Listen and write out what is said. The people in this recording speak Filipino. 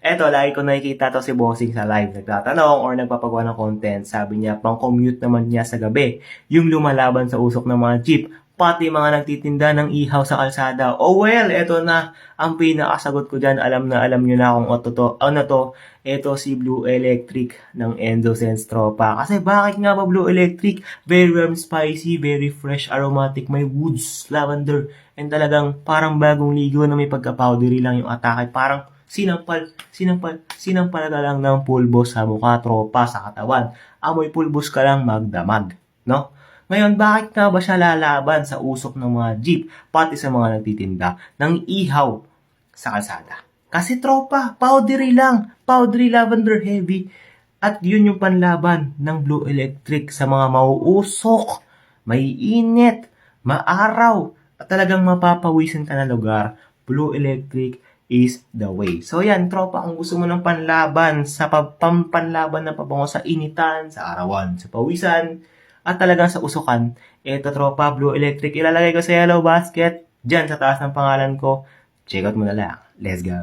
Eto, lagi ko nakikita to si Bossing sa live. Nagtatanong or nagpapagawa ng content. Sabi niya, pang commute naman niya sa gabi. Yung lumalaban sa usok ng mga jeep. Pati mga nagtitinda ng ihaw sa kalsada. Oh well, eto na ang pinakasagot ko dyan. Alam na alam nyo na kung ano to. Eto si Blue Electric ng Enzo Sense Tropa. Kasi bakit nga ba Blue Electric? Very warm, spicy, very fresh, aromatic. May woods, lavender. And talagang parang bagong ligo na may pagka-powdery lang yung atake. Parang sinampal ka lang ng pulbos sa mukha, tropa, sa katawan. Amoy pulbos ka lang magdamag, no? Ngayon, bakit nga ba siya lalaban sa usok ng mga jeep, pati sa mga nagtitinda ng ihaw sa kalsada? Kasi tropa, powdery lavender heavy, at yun yung panlaban ng Blue Electric sa mga mauusok, may init, maaraw, at talagang mapapawisan ka na lugar. Blue Electric is the way. So yan, tropa, kung gusto mo ng panlaban sa panlaban ng pabango sa initan, sa arawan, sa pawisan, at talagang sa usukan, eto tropa, Blue Electric, ilalagay ko sa yellow basket, dyan sa taas ng pangalan ko. Check out mo na lang. Let's go.